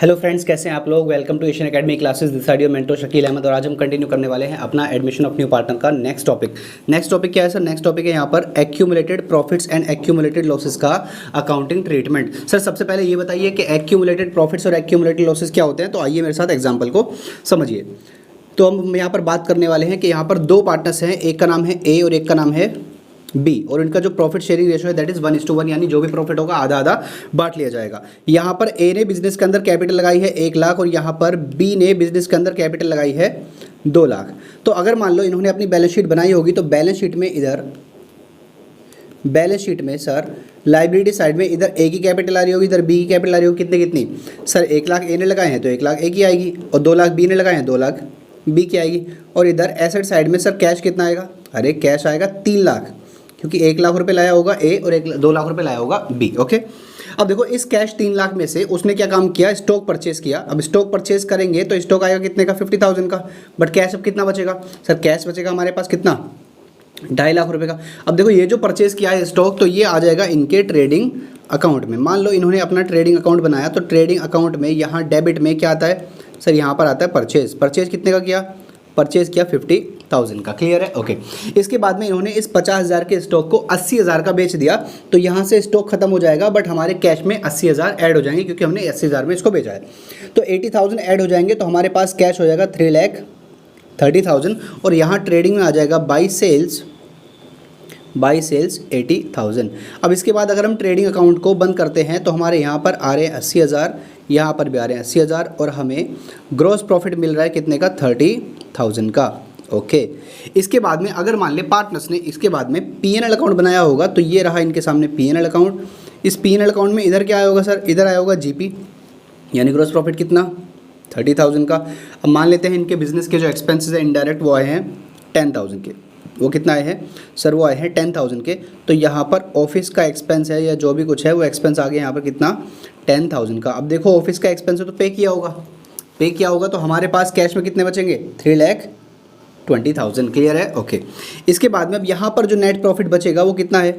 Hello friends, कैसे हैं आप लोग। Welcome to Asian academy classes. This are your mentor Shakeel Ahmed और आज हम कंटिन्यू करने वाले हैं अपना एडमिशन ऑफ न्यू पार्टनर का नेक्स्ट टॉपिक क्या है सर? नेक्स्ट टॉपिक है यहाँ पर accumulated profits and accumulated losses का अकाउंटिंग ट्रीटमेंट। सर सबसे पहले ये बताइए कि एक्यूमुलेटेड प्रॉफिट्स और एक्यूमुलेटेड लॉसेस क्या होते हैं। तो आइए मेरे साथ एग्जाम्पल को समझिए। तो हम यहाँ पर बात करने वाले हैं कि यहाँ पर दो पार्टनर्स हैं, एक का नाम है ए और एक का नाम है बी, और इनका जो प्रॉफिट शेयरिंग रेशो है दैट इज 1:1, यानी जो भी प्रॉफिट होगा आधा आधा बांट लिया जाएगा। यहाँ पर ए ने बिजनेस के अंदर कैपिटल लगाई है 1 लाख और यहाँ पर बी ने बिजनेस के अंदर कैपिटल लगाई है 2 लाख। तो अगर मान लो इन्होंने अपनी बैलेंस शीट बनाई होगी तो बैलेंस शीट में सर लाइबिलिटी साइड में इधर ए की कैपिटल आ रही होगी, इधर बी की कैपिटल आ रही होगी। कितनी सर 1 लाख ए ने लगाए हैं तो 1 लाख ए की आएगी, और 2 लाख बी ने लगाए हैं 2 लाख बी की आएगी। और इधर एसेट साइड में सर कैश कितना आएगा? अरे कैश आएगा 3 लाख, क्योंकि 1 लाख रुपए लाया होगा ए और 2 लाख रुपए लाया होगा बी। ओके, अब देखो इस कैश 3 लाख में से उसने क्या काम किया? स्टॉक परचेज किया। अब स्टॉक परचेज करेंगे तो स्टॉक आएगा कितने का? 50,000 का। बट कैश अब कितना बचेगा? सर कैश बचेगा हमारे पास कितना? 2.5 लाख रुपए का। अब देखो ये जो परचेज किया है स्टॉक, तो ये आ जाएगा इनके ट्रेडिंग अकाउंट में। मान लो इन्होंने अपना ट्रेडिंग अकाउंट बनाया तो ट्रेडिंग अकाउंट में यहाँ डेबिट में क्या आता है सर? यहाँ पर आता है परचेज कितने का किया? परचेज किया 50,000 का। क्लियर है? ओके। इसके बाद में इन्होंने इस 50,000 के स्टॉक को 80,000 का बेच दिया, तो यहाँ से स्टॉक खत्म हो जाएगा बट हमारे कैश में 80,000 ऐड हो जाएंगे क्योंकि हमने 80,000 में इसको बेचा है। तो 80,000 ऐड हो जाएंगे तो हमारे पास कैश हो जाएगा 3,30,000 और यहाँ ट्रेडिंग में आ जाएगा बाई सेल्स 80,000। अब इसके बाद अगर हम ट्रेडिंग अकाउंट को बंद करते हैं तो हमारे यहाँ पर आ रहे हैं 80,000, यहाँ पर भी आ रहे हैं 80,000 और हमें ग्रॉस प्रॉफिट मिल रहा है कितने का? 30,000 का। ओके, इसके बाद में अगर मान ले पार्टनर्स ने इसके बाद में P&L अकाउंट बनाया होगा तो ये रहा इनके सामने P&L अकाउंट। इस P&L अकाउंट में इधर क्या आया होगा सर? इधर आया होगा GP, यानी ग्रॉस प्रॉफिट कितना? 30,000 का। अब मान लेते हैं इनके बिजनेस के जो एक्सपेंसेस हैं इनडायरेक्ट वो आए हैं 10,000 के। वो कितना आए हैं सर? वो आए हैं 10,000 के। तो यहाँ पर ऑफिस का एक्सपेंस है या जो भी कुछ है वो एक्सपेंस आ गया यहाँ पर कितना? 10,000 का। अब देखो ऑफिस का एक्सपेंस है तो पे किया होगा तो हमारे पास कैश में कितने बचेंगे? 3,20,000। क्लियर है? ओके। इसके बाद में अब यहाँ पर जो नेट प्रॉफिट बचेगा वो कितना है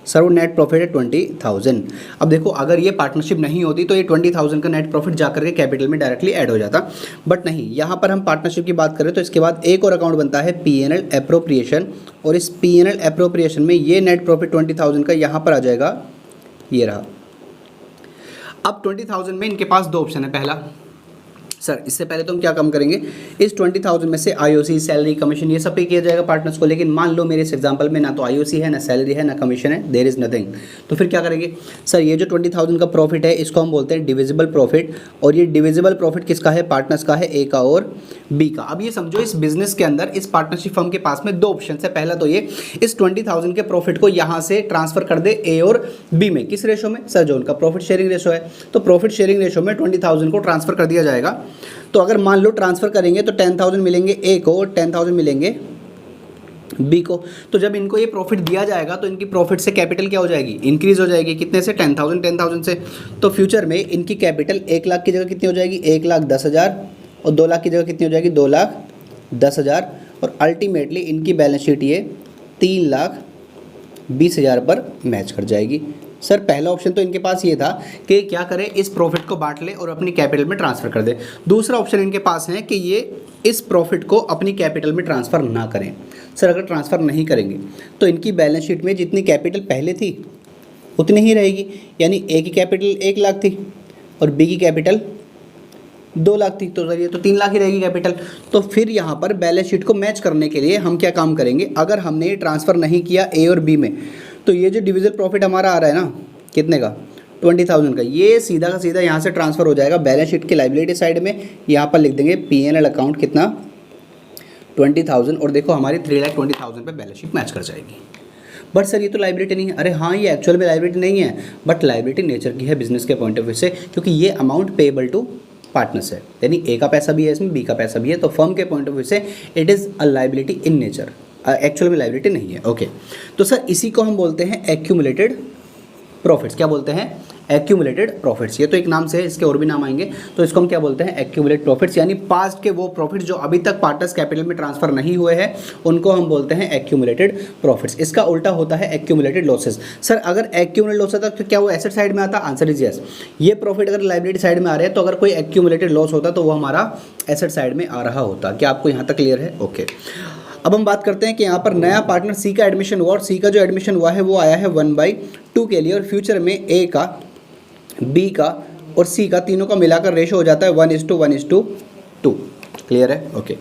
सर? वो नेट प्रॉफिट है 20,000। अब देखो अगर ये पार्टनरशिप नहीं होती तो ये 20,000 का नेट प्रॉफिट जाकर के कैपिटल में डायरेक्टली ऐड हो जाता, बट नहीं। यहाँ पर हम पार्टनरशिप की बात करें तो इसके बाद एक और अकाउंट बनता है P&L एप्रोप्रिएशन, और इस P&L एप्रोप्रिएशन में ये नेट प्रॉफिट 20,000 का यहाँ पर आ जाएगा, ये रहा। अब 20,000 में इनके पास दो ऑप्शन है। पहला सर इससे पहले तो हम क्या कम करेंगे, इस 20,000 में से IOC सैलरी कमीशन ये सब पे किया जाएगा पार्टनर्स को। लेकिन मान लो मेरे इस एग्जांपल में ना तो IOC है, ना सैलरी है, ना कमीशन है, देयर इज़ नथिंग। तो फिर क्या करेंगे सर? ये जो 20,000 का प्रॉफिट है इसको हम बोलते हैं डिविजिबल प्रॉफिट, और ये डिविजिबल प्रॉफिट किसका है? पार्टनर्स का है, ए का और बी का। अब ये समझो इस बिजनेस के अंदर इस पार्टनरशिप फर्म के पास में दो ऑप्शन है। पहला तो ये इस 20,000 के प्रॉफिट को यहाँ से ट्रांसफर कर दे ए और बी में। किस रेशो में सर? जो उनका प्रॉफिट शेयरिंग रेशो है। तो प्रॉफिट शेयरिंग रेशो में 20,000 को ट्रांसफर कर दिया जाएगा। तो अगर मान लो ट्रांसफ़र करेंगे तो 10,000 मिलेंगे ए को और 10,000 मिलेंगे बी को। तो जब इनको ये प्रॉफिट दिया जाएगा तो इनकी प्रॉफिट से कैपिटल क्या हो जाएगी? इंक्रीज हो जाएगी। कितने से? 10,000 से। तो फ्यूचर में इनकी कैपिटल 1 लाख की जगह कितनी हो जाएगी? 1,10,000, और 2 लाख की जगह कितनी हो जाएगी? 2,10,000, और अल्टीमेटली इनकी बैलेंस शीट ये 3,20,000 पर मैच कर जाएगी। सर पहला ऑप्शन तो इनके पास ये था कि क्या करें, इस प्रॉफिट को बांट ले और अपनी कैपिटल में ट्रांसफ़र कर दे। दूसरा ऑप्शन इनके पास है कि ये इस प्रॉफिट को अपनी कैपिटल में ट्रांसफ़र ना करें। सर अगर ट्रांसफ़र नहीं करेंगे तो इनकी बैलेंस शीट में जितनी कैपिटल पहले थी उतनी ही रहेगी, यानी ए की कैपिटल 1 लाख थी और बी की कैपिटल 2 लाख थी, तो सर ये तो 3 लाख ही रहेगी कैपिटल। तो फिर यहाँ पर बैलेंस शीट को मैच करने के लिए हम क्या काम करेंगे? अगर हमने ये ट्रांसफ़र नहीं किया ए और बी में तो ये जो डिविजिबल प्रॉफिट हमारा आ रहा है ना, कितने का? 20,000 का, ये सीधा का सीधा यहाँ से ट्रांसफ़र हो जाएगा बैलेंस शीट की लाइबिलिटी साइड में। यहाँ पर लिख देंगे P&L अकाउंट कितना? 20,000, और देखो हमारी 3,20,000 पे बैलेंस शीट मैच कर जाएगी। बट सर ये तो लाइबिलिटी नहीं है। अरे हाँ, ये एक्चुअल में लाइबिलिटी नहीं है, बट लाइबिलिटी नेचर की है बिजनेस के पॉइंट ऑफ व्यू से, क्योंकि ये अमाउंट पेएबल टू पार्टनर्स है, यानी ए का पैसा भी है इसमें, बी का पैसा भी है। तो फर्म के पॉइंट ऑफ व्यू से it is a liability in nature, actual में लाइबिलिटी नहीं है। ओके, तो सर इसी को हम बोलते हैं एक्यूमुलेटेड प्रॉफिट्स। क्या बोलते हैं? Accumulated profits. ये तो एक नाम से है, इसके और भी नाम आएंगे, तो इसको हम क्या बोलते हैं, एक्यूमुलेटेड प्रॉफिट्स, यानी पास्ट के वो प्रॉफिट जो अभी तक पार्टनर्स कैपिटल में ट्रांसफर नहीं हुए हैं उनको हम बोलते हैं एक्यूमुलेटेड प्रॉफिट्स। इसका उल्टा होता है एक्यूमुलेटेड लॉसेस। सर अगर एक्यूमुलेटेड लॉस होता तो क्या वो एसेट साइड में आता? Answer is yes. ये प्रॉफिट अगर लायबिलिटी साइड में आ रहे हैं तो अगर कोई एक्यूमुलेटेड लॉस होता तो वो हमारा एसेट साइड में आ रहा होता। क्या आपको यहाँ तक क्लियर है? ओके। अब हम बात करते हैं कि यहाँ पर नया पार्टनर सी का एडमिशन हुआ और सी का जो एडमिशन हुआ है वो आया है 1/2 के लिए, और फ्यूचर में ए का, बी का और सी का तीनों का मिलाकर रेशो हो जाता है 1:1:2। क्लियर है? ओके।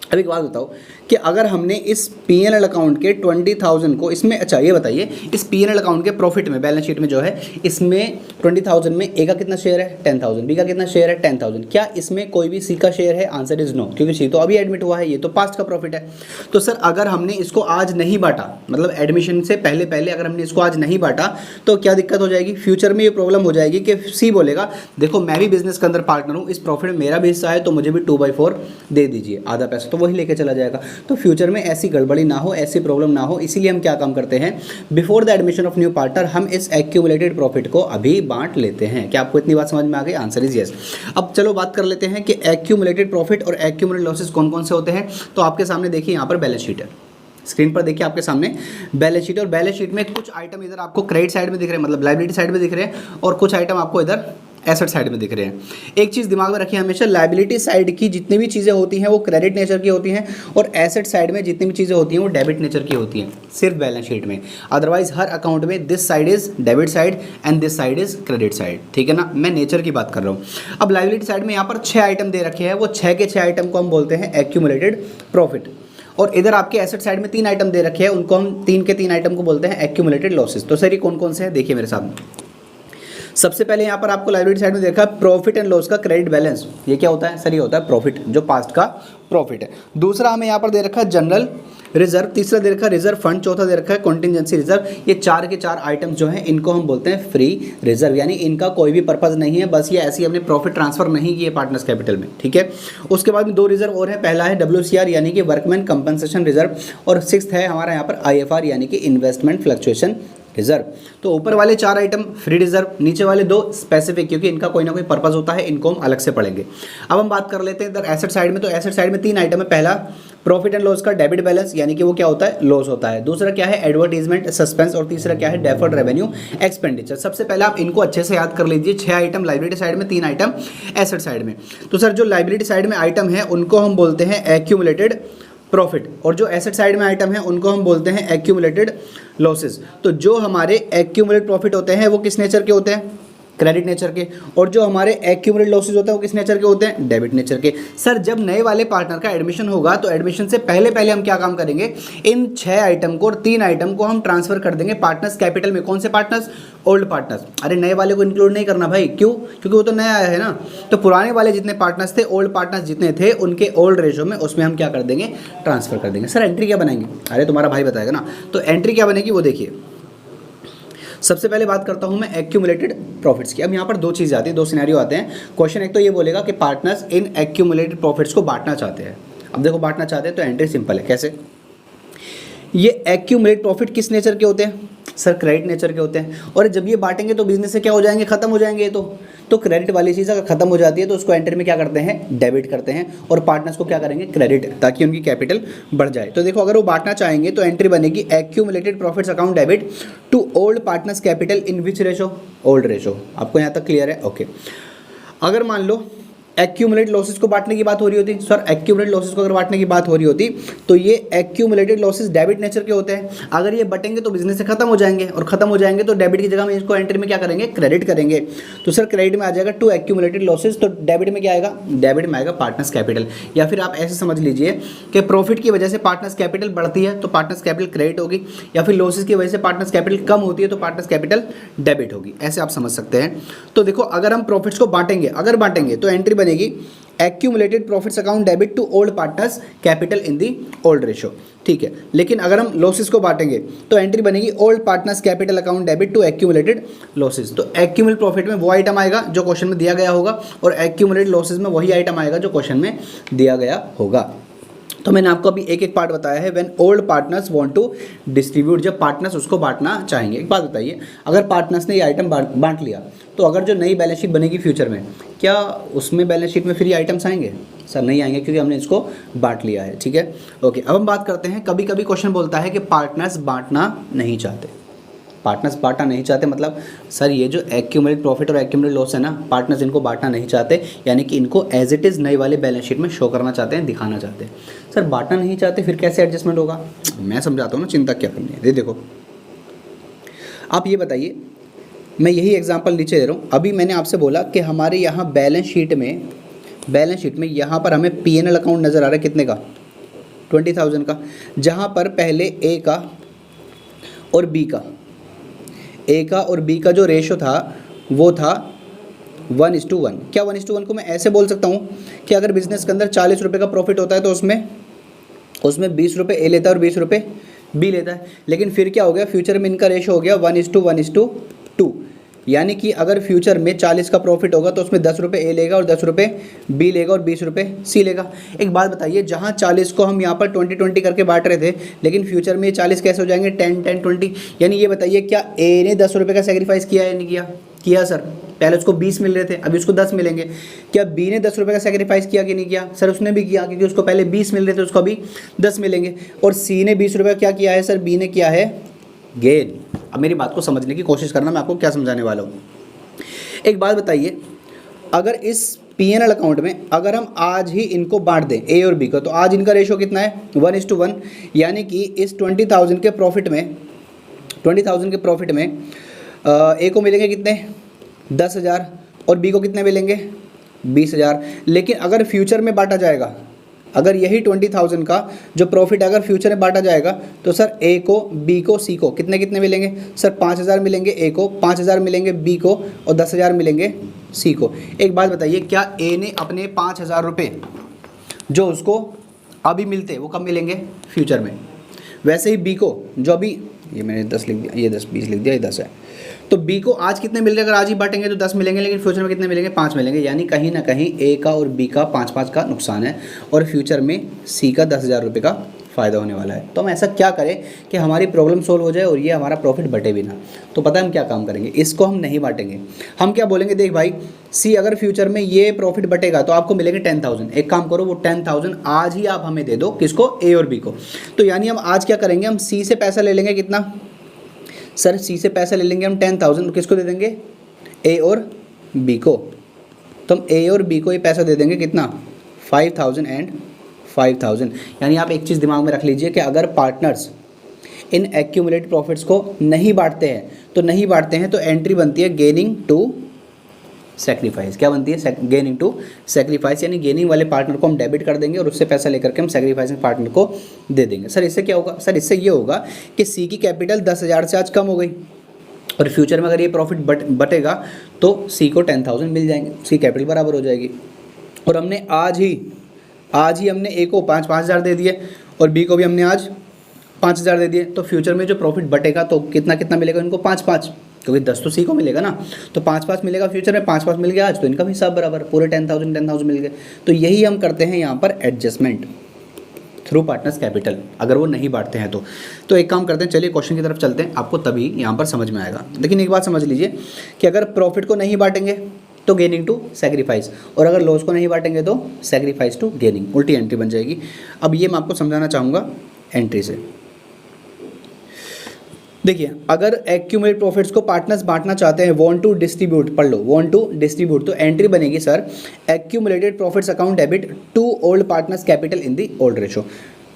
अब एक बात बताओ कि अगर हमने इस P&L अकाउंट के 20,000 को इसमें, अच्छा ये बताइए, इस P&L अकाउंट के प्रॉफिट में, बैलेंस शीट में जो है, इसमें 20,000 में ए का कितना शेयर है? 10,000। बी का कितना शेयर है? 10,000। क्या इसमें कोई भी सी का शेयर है? आंसर इज नो, क्योंकि सी तो अभी एडमिट हुआ है, ये तो पास्ट का प्रॉफिट है। तो सर अगर हमने इसको आज नहीं बांटा, मतलब एडमिशन से पहले पहले अगर हमने इसको आज नहीं बांटा तो क्या दिक्कत हो जाएगी? फ्यूचर में ये प्रॉब्लम हो जाएगी कि सी बोलेगा देखो मैं भी बिजनेस के अंदर पार्टनर हूँ, इस प्रॉफिट में मेरा भी हिस्सा है तो मुझे भी 2/4 दे दीजिए, आधा पैसा तो वही लेके चला जाएगा। तो फ्यूचर में ऐसी गड़बड़ी ना हो, ऐसी प्रॉब्लम ना हो, इसीलिए हम क्या काम करते हैं, before the admission of new partner हम इस एक्यूमुलेटेड प्रॉफिट को अभी बांट लेते हैं। क्या आपको इतनी बात समझ में आ गई? Answer is yes. अब चलो बात कर लेते हैं कि एक्यूमुलेटेड प्रॉफिट और एक्यूमुलेटेड लॉसेस कौन कौन से होते हैं। तो आपके सामने देखिए यहाँ पर बैलेंस शीट है, स्क्रीन पर देखिए आपके सामने बैलेंस शीट, और बैलेंस शीट में कुछ आइटम इधर आपको क्रेडिट साइड में दिख रहे हैं, मतलब लायबिलिटी साइड में दिख रहे हैं, और कुछ आइटम आपको इधर एसेट साइड में दिख रहे हैं। एक चीज़ दिमाग में रखिए हमेशा, लायबिलिटी साइड की जितनी भी चीज़ें होती हैं वो क्रेडिट नेचर की होती हैं, और एसेट साइड में जितनी भी चीज़ें होती हैं वो डेबिट नेचर की होती हैं, सिर्फ बैलेंस शीट में। अदरवाइज हर अकाउंट में this side is debit side and this side is credit side, ठीक है ना? मैं नेचर की बात कर रहा हूँ। अब लायबिलिटी साइड में यहाँ पर 6 आइटम दे रखे हैं, वो 6 के 6 आइटम को हम बोलते हैं एक्यूमुलेटेड प्रॉफिट, और इधर आपके एसेट साइड में 3 आइटम दे रखे हैं, उनको हम 3 के 3 आइटम को बोलते हैं एक्यूमुलेटेड लॉसेस। तो सर ये कौन कौन से हैं देखिए मेरे साथ। सबसे पहले यहाँ पर आपको लायबिलिटी साइड में देखा प्रॉफिट एंड लॉस का क्रेडिट बैलेंस। ये क्या होता है सर? ये होता है प्रॉफिट, जो पास्ट का प्रॉफिट है। दूसरा हमें यहाँ पर दे रखा है जनरल रिजर्व, तीसरा दे रखा है रिजर्व फंड, चौथा दे रखा है कॉन्टिजेंसी रिजर्व। ये 4 के 4 आइटम्स जो हैं इनको हम बोलते हैं फ्री रिजर्व, यानी इनका कोई भी पर्पज नहीं है, बस ये ऐसी हमने प्रॉफिट ट्रांसफर नहीं किए पार्टनर्स कैपिटल में, ठीक है। उसके बाद में 2 रिजर्व और है, पहला है WCR यानी कि वर्कमैन कंपनसेशन रिजर्व, और 6th है हमारा यहाँ पर IFR यानी कि इन्वेस्टमेंट फ्लक्चुएशन रिजर्व। तो ऊपर वाले 4 आइटम फ्री रिजर्व, नीचे वाले 2 स्पेसिफिक, क्योंकि इनका कोई ना कोई पर्पस होता है, इनको हम अलग से पढ़ेंगे। अब हम बात कर लेते हैं इधर एसेट साइड में। तो एसेट साइड में 3 आइटम है। पहला प्रॉफिट एंड लॉस का डेबिट बैलेंस, यानी कि वो क्या होता है? लॉस होता है। दूसरा क्या है? एडवर्टीजमेंट सस्पेंस, और तीसरा क्या है? Deferred revenue expenditure. सबसे पहले आप इनको अच्छे से याद कर लीजिए। 6 आइटम लायबिलिटी साइड में, 3 आइटम एसेट साइड में। तो सर जो लायबिलिटी साइड में आइटम है उनको हम बोलते हैं एक्यूमुलेटेड प्रॉफिट, और जो एसेट साइड में आइटम है उनको हम बोलते हैं एक्यूमुलेटेड लॉसेस। तो जो हमारे एक्यूमुलेटेड प्रॉफिट होते हैं वो किस नेचर के होते हैं? क्रेडिट नेचर के, और जो हमारे एक्यूमुलेटेड लॉसेस होते हैं वो किस नेचर के होते हैं? डेबिट नेचर के। सर जब नए वाले पार्टनर का एडमिशन होगा तो एडमिशन से पहले पहले हम क्या काम करेंगे? इन 6 आइटम को और 3 आइटम को हम ट्रांसफर कर देंगे पार्टनर्स कैपिटल में। कौन से पार्टनर्स? Old partners. अरे नए वाले को इंक्लूड नहीं करना भाई, क्यों? क्योंकि वो तो नया आया है ना। तो पुराने वाले जितने पार्टनर्स थे, ओल्ड पार्टनर्स जितने थे, उनके ओल्ड रेशो में उसमें हम क्या कर देंगे? ट्रांसफर कर देंगे। सर एंट्री क्या बनाएंगे? अरे तुम्हारा भाई बताएगा ना। तो एंट्री क्या बनेगी वो देखिए। सबसे पहले बात करता हूं मैं एक्यूमुलेटेड प्रॉफिट्स की। अब यहाँ पर 2 चीज़ आती है, 2 सिनेरियो आते हैं। क्वेश्चन एक तो ये बोलेगा कि पार्टनर्स इन एक्यूमुलेटेड प्रॉफिट्स को बांटना चाहते हैं। अब देखो बांटना चाहते हैं तो एंट्री सिंपल है। कैसे? ये एक्यूमुलेटेड प्रॉफिट किस नेचर के होते हैं? सर क्रेडिट नेचर के होते हैं। और जब ये बांटेंगे तो बिजनेस से क्या हो जाएंगे? खत्म हो जाएंगे। तो क्रेडिट वाली चीज़ अगर खत्म हो जाती है तो उसको एंट्री में क्या करते हैं? डेबिट करते हैं, और पार्टनर्स को क्या करेंगे? क्रेडिट, ताकि उनकी कैपिटल बढ़ जाए। तो देखो अगर वो बांटना चाहेंगे तो एंट्री बनेगी accumulated profits account debit to old partners capital in which ratio? Old ratio. आपको यहाँ तक क्लियर है? ओके। अगर मान लो एक्यूमुलेटेड लॉसेस को बांटने की बात हो रही होती, सर एक्यूमुलेटेड लॉसेस को अगर बांटने की बात हो रही होती तो ये एक्यूमुलेटेड लॉसेस डेबिट नेचर के होते हैं। अगर ये बटेंगे तो बिजनेस से खत्म हो जाएंगे, और खत्म हो जाएंगे तो डेबिट की जगह में इसको एंट्री में क्या करेंगे? क्रेडिट करेंगे। तो सर क्रेडिट में आ जाएगा टू एक्यूमुलेटेड लॉसेस, तो डेबिट में क्या आएगा? डेबिट में आएगा पार्टनर्स कैपिटल। या फिर आप ऐसे समझ लीजिए कि प्रॉफिट की वजह से पार्टनर्स कैपिटल बढ़ती है तो पार्टनर्स कैपिटल क्रेडिट होगी, या फिर लॉसेस की वजह से पार्टनर्स कैपिटल कम होती है तो पार्टनर्स कैपिटल डेबिट होगी। ऐसे आप समझ सकते हैं। तो देखो अगर हम प्रॉफिट्स को बांटेंगे, अगर बांटेंगे तो एंट्री बनेगी accumulated profits account debit to old partners capital in the old ratio, ठीक है। लेकिन अगर हम लॉसेस को बांटेंगे तो एंट्री बनेगी old partners capital account debit to accumulated losses. तो एक्यूमुलेटेड प्रॉफिट में वो आइटम आएगा जो क्वेश्चन में दिया गया होगा, और एक्यूमुलेटेड लॉसेस में वही आइटम आएगा जो क्वेश्चन में दिया गया होगा। तो मैंने आपको अभी एक एक पार्ट बताया है। When old partners want to distribute, जब पार्टनर्स उसको बांटना चाहेंगे। एक बात बताइए, अगर पार्टनर्स ने ये आइटम बांट लिया तो अगर जो नई बैलेंस शीट बनेगी फ्यूचर में, क्या उसमें बैलेंस शीट में फिर ये आइटम्स आएंगे? सर नहीं आएंगे, क्योंकि हमने इसको बांट लिया है। ठीक है, ओके। अब हम बात करते हैं, कभी कभी क्वेश्चन बोलता है कि पार्टनर्स बांटना नहीं चाहते। पार्टनर्स बांटना नहीं चाहते मतलब सर ये जो एक्यूमुलेट प्रॉफिट और एक्यूमुलेट लॉस है ना, पार्टनर्स इनको बांटना नहीं चाहते, यानी कि इनको एज इट इज़ नई वाले बैलेंस शीट में शो करना चाहते हैं, दिखाना चाहते हैं। सर बांटना नहीं चाहते, फिर कैसे एडजस्टमेंट होगा? मैं समझाता हूँ ना, चिंता क्या करनी है। ये देखो, आप ये बताइए, मैं यही एग्जाम्पल नीचे दे रहा हूँ। अभी मैंने आपसे बोला कि हमारे यहाँ बैलेंस शीट में यहाँ पर हमें P&L अकाउंट नज़र आ रहा है कितने का? 20,000 का, जहाँ पर पहले ए का और बी का जो रेशो था वो था 1:1। क्या 1:1 को मैं ऐसे बोल सकता हूँ कि अगर बिजनेस के अंदर 40 रुपये का प्रॉफिट होता है तो उसमें 20 रुपये ए लेता है और 20 रुपये बी लेता है। लेकिन फिर क्या हो गया, फ्यूचर में इनका रेशो हो गया 1:1:2, यानी कि अगर फ्यूचर में 40 का प्रॉफिट होगा तो उसमें 10 रुपये ए लेगा और 10 रुपये बी लेगा और 20 रुपये सी लेगा। एक बात बताइए, जहाँ 40 को हम यहाँ पर 20-20 करके बांट रहे थे, लेकिन फ्यूचर में ये 40 कैसे हो जाएंगे? 10-10-20। यानी ये बताइए, क्या ए ने 10 रुपये का सेक्रीफाइस किया या नहीं किया सर? पहले उसको 20 मिल रहे थे, अभी उसको 10 मिलेंगे। क्या बी ने 10 रुपये का सेक्रीफाइस किया कि नहीं किया? सर उसने भी किया, क्योंकि उसको पहले 20 मिल रहे थे, उसको अभी 10 मिलेंगे। और सी ने 20 रुपये क्या किया है सर? बी ने किया है गेन। अब मेरी बात को समझने की कोशिश करना, मैं आपको क्या समझाने वाला हूँ। एक बात बताइए, अगर इस P&L अकाउंट में अगर हम आज ही इनको बांट दें ए और बी को, तो आज इनका रेशो कितना है? 1:1। यानी कि इस 20,000 के प्रॉफिट में ए को मिलेंगे कितने? 10,000 और बी को कितने मिलेंगे? 20,000। लेकिन अगर फ्यूचर में बांटा जाएगा, अगर यही 20,000 का जो प्रॉफिट अगर फ्यूचर में बांटा जाएगा, तो सर ए को, बी को, सी को कितने मिलेंगे? सर 5,000 मिलेंगे ए को, 5,000 मिलेंगे बी को और 10,000 मिलेंगे सी को। एक बात बताइए, क्या ए ने अपने 5,000 रुपये जो उसको अभी मिलते वो कब मिलेंगे? फ्यूचर में। वैसे ही बी को, जो अभी ये मैंने 10 लिख दिया, ये 10, 20 लिख दिया, ये 10 है, तो बी को आज कितने मिल रहे हैं? अगर आज ही बांटेंगे तो 10 मिलेंगे, लेकिन फ्यूचर में कितने मिलेंगे? 5 मिलेंगे। यानी कहीं ना कहीं ए का और बी का 5-5 का नुकसान है और फ्यूचर में सी का 10,000 रुपये का फ़ायदा होने वाला है। तो हम ऐसा क्या करें कि हमारी प्रॉब्लम सोल्व हो जाए और ये हमारा प्रॉफिट बटे भी ना? तो पता है हम क्या काम करेंगे, इसको हम नहीं बांटेंगे। हम क्या बोलेंगे, देख भाई सी अगर फ्यूचर में ये प्रॉफिट बटेगा तो आपको मिलेंगे 10,000। एक काम करो, वो 10,000 आज ही आप हमें दे दो। किसको? ए और बी को। तो यानी हम आज क्या करेंगे, हम सी से पैसा ले लेंगे। कितना सर? सी से पैसा ले लेंगे हम 10,000। किसको दे देंगे? ए और बी को। तो हम ए और बी को ये पैसा दे देंगे कितना? 5,000 एंड 5,000। यानी आप एक चीज़ दिमाग में रख लीजिए कि अगर पार्टनर्स इन एक्यूमुलेटेड प्रॉफिट्स को नहीं बांटते हैं तो एंट्री बनती है गेनिंग टू सेक्रीफाइस। क्या बनती है? Gaining to sacrifice. यानी गेनिंग वाले पार्टनर को हम डेबिट कर देंगे और उससे पैसा लेकर के हम सेक्रीफाइसिंग पार्टनर को दे देंगे। सर इससे क्या होगा? सर इससे ये होगा कि सी की कैपिटल 10,000 से आज कम हो गई और फ्यूचर में अगर ये प्रॉफिट बटेगा तो सी को 10,000 मिल जाएंगे, सी कैपिटल बराबर हो जाएगी। और हमने आज ही हमने ए को 5,000 दे दिए और बी को भी हमने आज 5,000 दे दिए। तो फ्यूचर में जो प्रॉफिट बटेगा तो कितना मिलेगा इनको? 5-5, क्योंकि 10 तो सी को मिलेगा ना, तो 5-5 मिलेगा फ्यूचर में। 5-5 मिल गया आज, तो इनका भी हिसाब बराबर, पूरे 10,000 मिल गए। तो यही हम करते हैं यहाँ पर एडजस्टमेंट थ्रू पार्टनर्स कैपिटल, अगर वो नहीं बांटते हैं तो एक काम करते हैं, चलिए क्वेश्चन की तरफ चलते हैं, आपको तभी यहाँ पर समझ में आएगा। लेकिन एक बात समझ लीजिए कि अगर प्रॉफिट को नहीं बांटेंगे तो गेनिंग टू सेक्रीफाइस, और अगर लॉस को नहीं बांटेंगे तो सेक्रीफाइस टू गेनिंग, उल्टी एंट्री बन जाएगी। अब ये मैं आपको समझाना चाहूँगा एंट्री से। देखिए, अगर एक्यूमुलेट प्रॉफिट्स को पार्टनर्स बांटना चाहते हैं, वांट टू डिस्ट्रीब्यूट, पढ़ लो, वांट टू डिस्ट्रीब्यूट, तो एंट्री बनेगी sir accumulated profits account debit to old partners capital in the old ratio.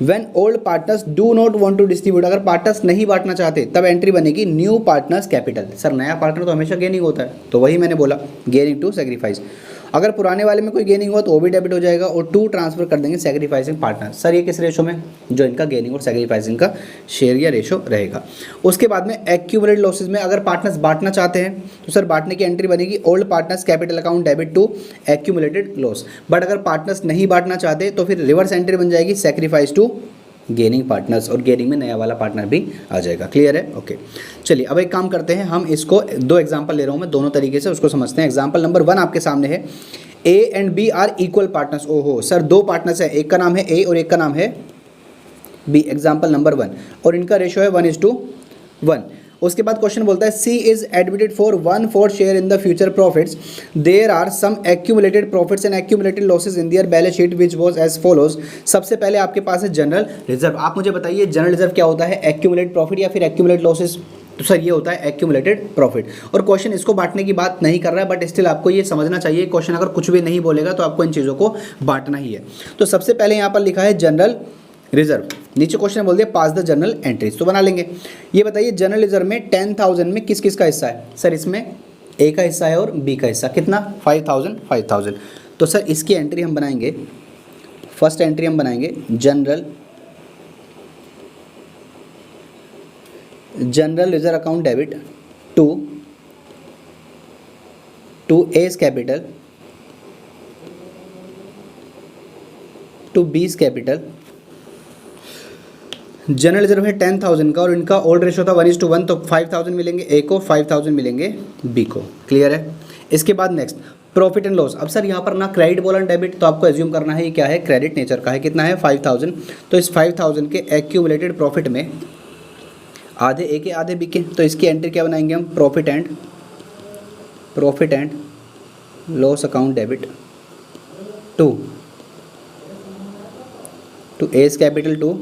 When old partners do not want to distribute, अगर partners नहीं बांटना चाहते तब एंट्री बनेगी न्यू पार्टनर्स कैपिटल। सर नया partner तो हमेशा गेनिंग होता है, तो वही मैंने बोला गेनिंग टू सेक्रीफाइस। अगर पुराने वाले में कोई गेनिंग हुआ तो वो भी डेबिट हो जाएगा और टू ट्रांसफर कर देंगे सेक्रीफाइसिंग पार्टनर। सर ये किस रेशो में? जो इनका गेनिंग और सेक्रीफाइसिंग का शेयर या रेशो रहेगा। उसके बाद में एक्यूमुलेटेड लॉसेस में अगर पार्टनर्स बांटना चाहते हैं तो सर बांटने की एंट्री बनेगी old partners capital account debit to accumulated loss. But अगर पार्टनर्स नहीं बांटना चाहते तो फिर रिवर्स एंट्री बन जाएगी सेक्रीफाइस टू गेनिंग पार्टनर्स, और गेनिंग में नया वाला पार्टनर भी आ जाएगा। क्लियर है? ओके चलिए अब एक काम करते हैं, हम इसको 2 एग्जांपल ले रहा हूँ मैं, दोनों तरीके से उसको समझते हैं। एग्जांपल नंबर 1 आपके सामने है, A and B are equal partners. ओहो सर, दो पार्टनर्स हैं, एक का नाम है ए और एक का नाम है बी, एग्जाम्पल नंबर 1, और इनका रेशो है 1:1। उसके बाद क्वेश्चन बोलता है C is admitted for 1/4 share in the future profits, there are some accumulated profits and accumulated losses in their balance sheet which was as follows. सबसे पहले आपके पास है जनरल रिजर्व। आप मुझे बताइए जनरल रिजर्व क्या होता है, एक्यूमुलेटेड प्रॉफिट या फिर एक्यूमुलेटेड लॉसेज? तो सर ये होता है एक्यूमुलेटेड प्रॉफिट। और क्वेश्चन इसको बांटने की बात नहीं कर रहा है, बट स्टिल आपको ये समझना चाहिए, क्वेश्चन अगर कुछ भी नहीं बोलेगा तो आपको इन चीज़ों को बांटना ही है। तो सबसे पहले यहाँ पर लिखा है जनरल रिजर्व, नीचे क्वेश्चन बोल दिया पास द जनरल एंट्रीज, तो बना लेंगे। ये बताइए जनरल रिजर्व में 10,000 में किस किस का हिस्सा है? सर इसमें ए का हिस्सा है और बी का हिस्सा, कितना? 5,000। तो सर इसकी एंट्री हम बनाएंगे, फर्स्ट एंट्री हम बनाएंगे general reserve account debit to A's capital to B's capital. General reserve है 10,000 का और इनका ओल्ड रेशो था 1:1, तो 5,000 मिलेंगे ए को, 5,000 मिलेंगे बी को। क्लियर है? इसके बाद नेक्स्ट प्रॉफिट एंड लॉस। अब सर यहाँ पर ना क्रेडिट बोला डेबिट, तो आपको एज्यूम करना है ये क्या है, क्रेडिट नेचर का है। कितना है? 5,000। तो इस 5,000 के एक्यूमुलेटेड प्रॉफिट में आधे ए के आधे बी के, तो इसकी एंट्री क्या बनाएंगे हम? Profit and loss account debit to A's capital to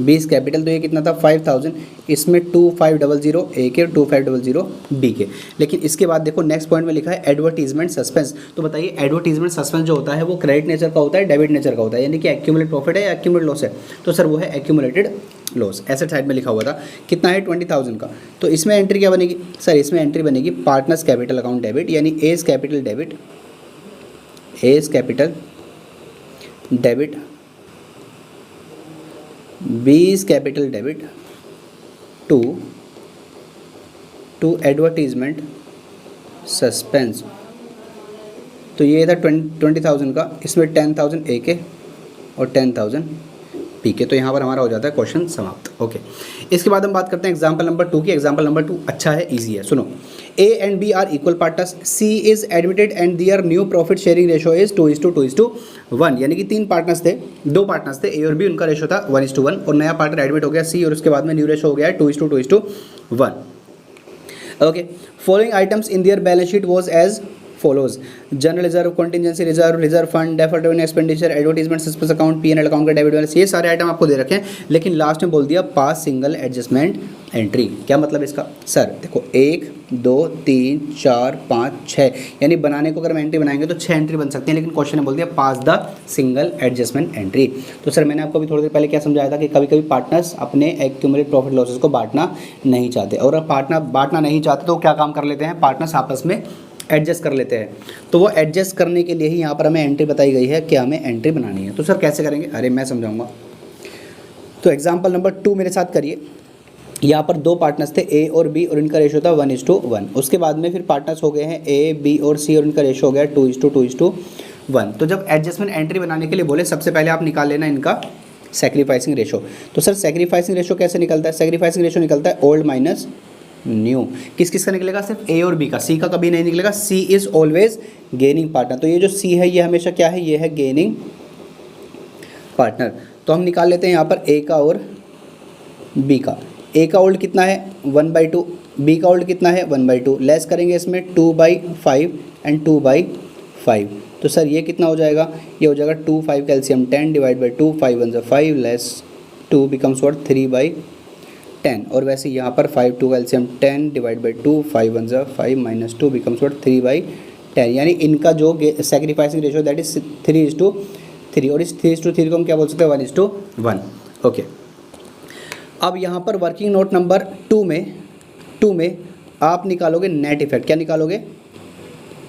B's capital. तो ये कितना था? 5,000। इसमें 2,500 ए के और 2,500 बी के। लेकिन इसके बाद देखो नेक्स्ट पॉइंट में लिखा है एडवर्टीजमेंट सस्पेंस। तो बताइए एडवर्टीजमेंट सस्पेंस जो होता है वो क्रेडिट नेचर का होता है, डेबिट नेचर का होता है, यानी कि एक्यूमुलेट प्रॉफिट है या एक्यूमुलेट लॉस है? तो सर वो है एक्यूमुलेटेड लॉस। एसेट साइड में लिखा हुआ था, कितना है? 20,000 का। तो इसमें एंट्री क्या बनेगी? सर इसमें एंट्री बनेगी पार्टनर्स कैपिटल अकाउंट डेबिट, यानी A's capital debit B's capital debit to advertisement suspense. तो ये था 20,000 का, इसमें 10,000 ए के और 10,000 पी के। तो यहाँ पर हमारा हो जाता है क्वेश्चन समाप्त। ओके, इसके बाद हम बात करते हैं एग्जाम्पल नंबर 2 की। एग्जाम्पल नंबर 2 अच्छा है, इजी है, सुनो। A and B are equal partners, C is admitted and their new profit sharing ratio is 2:2:1। यानी कि 3 पार्टनर्स थे, 2 पार्टनर्स थे ए और बी, उनका रेशो था 1:1 और नया पार्टनर एडमिट हो गया सी और उसके बाद में न्यू रेशो हो गया है 2:2:1। Okay, following items in their balance sheet was as follows: general reserve, contingency reserve fund, deferred revenue expenditure, advertisement suspense account, P and L account का डेबिट बैलेंस। ये सारे आइटम आपको दे रखे हैं, लेकिन लास्ट में बोल दिया पास सिंगल एडजस्टमेंट एंट्री। क्या मतलब इसका? सर देखो 1 2 3 4 5 6, यानी बनाने को अगर हम एंट्री बनाएंगे तो 6 एंट्री बन सकती है, लेकिन क्वेश्चन ने बोल दिया पास द सिंगल एडजस्टमेंट एंट्री। तो सर मैंने आपको अभी थोड़ी देर पहले क्या समझाया था कि कभी कभी पार्टनर्स अपने एक्यूमुलेटेड प्रॉफिट लॉसेस को बांटना नहीं चाहते, और अब पार्टनर बांटना नहीं चाहते तो क्या काम कर लेते हैं? पार्टनर्स आपस में एडजस्ट कर लेते हैं। तो वो एडजस्ट करने के लिए ही यहाँ पर हमें एंट्री बताई गई है कि हमें एंट्री बनानी है। तो सर कैसे करेंगे? अरे मैं समझाऊंगा। तो एग्जांपल नंबर 2 मेरे साथ करिए। यहाँ पर 2 पार्टनर्स थे ए और बी और इनका रेशो था 1:1। उसके बाद में फिर पार्टनर्स हो गए हैं ए बी और सी और इनका रेशो हो गया 2:2:1। तो जब एडजस्टमेंट एंट्री बनाने के लिए बोले सबसे पहले आप निकाल लेना इनका सेक्रीफाइसिंग रेशो। तो सर सेक्रीफाइसिंग रेशो कैसे निकलता है? सेक्रीफाइसिंग रेशो निकलता है ओल्ड माइनस न्यू। किस किस का निकलेगा? सिर्फ ए और बी का, सी का कभी नहीं निकलेगा। सी इज ऑलवेज गेनिंग पार्टनर। तो ये जो सी है ये हमेशा क्या है? ये है गेनिंग पार्टनर। तो हम निकाल लेते हैं यहाँ पर ए का और बी का। ए का ओल्ड कितना है? 1/2। बी का ओल्ड कितना है? 1/2। लेस करेंगे इसमें 2/5 एंड 2/5। तो सर ये कितना हो जाएगा? ये हो जाएगा 2 5 calcium 10 divide by 2, 5 1 5 less 2 becomes what 3/10। और वैसे यहाँ पर 5 2 calcium 10 divide by 2, 5 1 5 minus 2 becomes what 3/10। यानी इनका जो सेक्रीफाइसिंग रेशो दैट इज 3:3, और इस 3:3 को हम क्या बोल सकते हैं? 1:1। ओके, अब यहाँ पर वर्किंग नोट नंबर 2 में आप निकालोगे नेट इफेक्ट। क्या निकालोगे?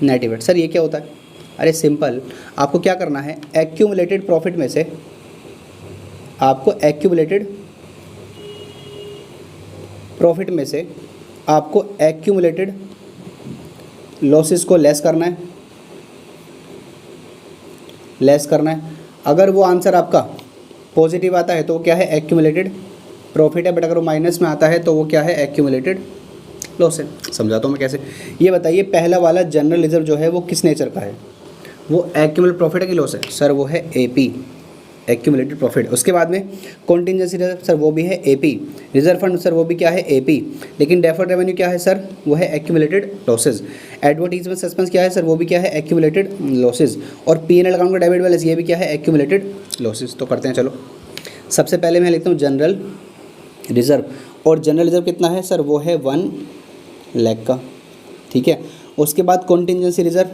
Net effect. सर ये क्या होता है? अरे सिंपल, आपको क्या करना है? एक्यूमुलेटेड प्रॉफिट में से आपको एक्यूमुलेटेड लॉसेस को लेस करना है। अगर वो आंसर आपका पॉजिटिव आता है तो वो क्या है? एक्यूमुलेटेड प्रॉफिट है। बट अगर वो माइनस में आता है तो वो क्या है? एक्यूमुलेटेड लॉस है। समझाता हूँ मैं कैसे। ये बताइए पहला वाला जनरल रिजर्व जो है वो किस नेचर का है, वो एक्यूमुलेटेड प्रॉफिट है कि लॉस है? सर वो है एपी, एक्यूमुलेटेड प्रॉफिट। उसके बाद में कॉन्टिजेंसी रिजर्व, सर वो भी है एपी। रिजर्व फंड, सर वो भी क्या है? एपी। लेकिन डेफर्ड रेवेन्यू क्या है सर? वो है एक्यूमुलेटेड लॉसेज। एडवर्टीजमेंट सस्पेंस क्या है सर? वो भी क्या है? Accumulated losses. और पीएनएल अकाउंट का डेबिट बैलेंस, ये भी क्या है? Accumulated losses. तो करते हैं चलो। सबसे पहले मैं लिखता हूँ जनरल रिजर्व, और जनरल रिजर्व कितना है सर? वो है 1 लाख का, ठीक है। उसके बाद कॉन्टिजेंसी रिजर्व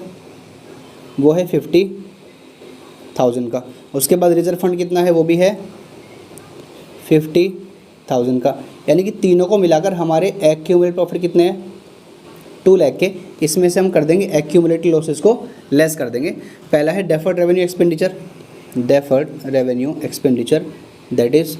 वो है 50,000 का। उसके बाद रिजर्व फंड कितना है? वो भी है 50,000 का। यानी कि तीनों को मिलाकर हमारे एक्यूमुलेटेड प्रॉफिट कितने हैं? 2 लाख के। इसमें से हम कर देंगे एक्यूमुलेटेड लॉसेस को लेस कर देंगे। पहला है deferred revenue expenditure, deferred revenue expenditure that is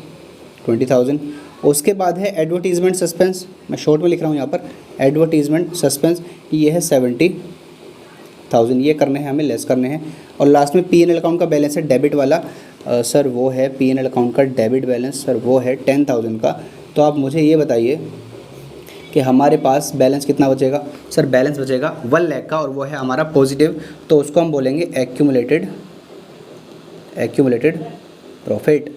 20,000। उसके बाद है एडवर्टीजमेंट सस्पेंस, मैं शॉर्ट में लिख रहा हूँ यहाँ पर, एडवर्टीजमेंट सस्पेंस, ये है 70,000। ये करने हैं हमें, लेस करने हैं। और लास्ट में पीएनएल अकाउंट का बैलेंस है डेबिट वाला, सर वो है पीएनएल अकाउंट का डेबिट बैलेंस, सर वो है 10,000 का। तो आप मुझे ये बताइए कि हमारे पास बैलेंस कितना बचेगा? सर बैलेंस बचेगा 1 लाख का, और वो है हमारा पॉजिटिव, तो उसको हम बोलेंगे एक्यूमुलेटेड प्रॉफिट।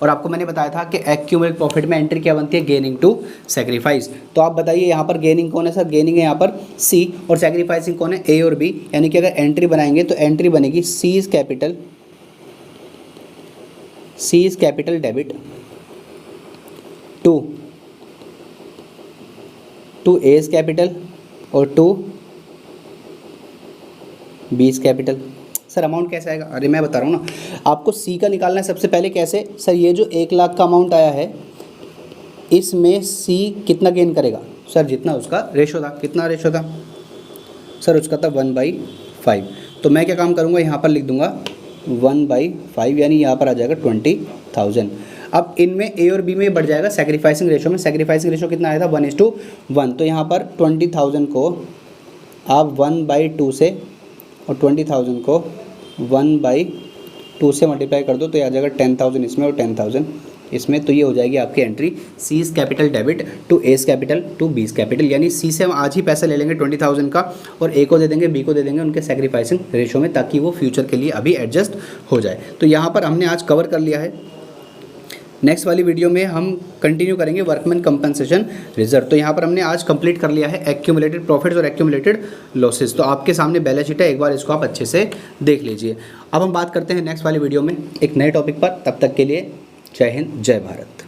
और आपको मैंने बताया था कि एक्यूमुलेटेड प्रॉफिट में एंट्री क्या बनती है? Gaining to sacrifice. तो आप बताइए यहाँ पर गेनिंग कौन है सर? गेनिंग है यहाँ पर सी, और सैक्रिफाइसिंग कौन है? ए और बी। यानी कि अगर एंट्री बनाएंगे तो एंट्री बनेगी C is capital debit to A is capital और to B is capital. Sir amount कैसे आएगा? अरे मैं बता रहा हूँ ना आपको, सी का निकालना है सबसे पहले। कैसे सर? ये जो 1 लाख का अमाउंट आया है, इसमें सी कितना गेन करेगा? सर जितना उसका रेशो था। कितना रेशो था सर? उसका था 1/5। तो मैं क्या काम करूँगा, यहाँ पर लिख दूंगा 1/5, यानी यहाँ पर आ जाएगा 20,000। अब इनमें ए और बी में बढ़ जाएगा सैक्रिफाइसिंग रेशो में। सैक्रिफाइसिंग रेशो कितना आया था? 1:1। तो यहाँ पर 20,000 को आप 1/2 से और 20,000 को 1/2 से मल्टीप्लाई कर दो, तो ये आ जाएगा 10,000 इसमें और 10,000 इसमें। तो ये हो जाएगी आपकी entry C is capital debit to A is capital to B is capital. यानी सी से हम आज ही पैसा ले लेंगे 20,000 का, और ए को दे देंगे, बी को दे देंगे उनके सैक्रिफाइसिंग रेशो में, ताकि वो फ्यूचर के लिए अभी एडजस्ट हो जाए। तो यहाँ पर हमने आज कवर कर लिया है। नेक्स्ट वाली वीडियो में हम कंटिन्यू करेंगे वर्कमैन कंपनसेशन रिजर्व। तो यहाँ पर हमने आज कंप्लीट कर लिया है एक्यूमुलेटेड प्रॉफिट्स और एक्यूमुलेटेड लॉसेस। तो आपके सामने बैलेंस शीट है, एक बार इसको आप अच्छे से देख लीजिए। अब हम बात करते हैं नेक्स्ट वाली वीडियो में एक नए टॉपिक पर। तब तक के लिए जय हिंद, जय भारत।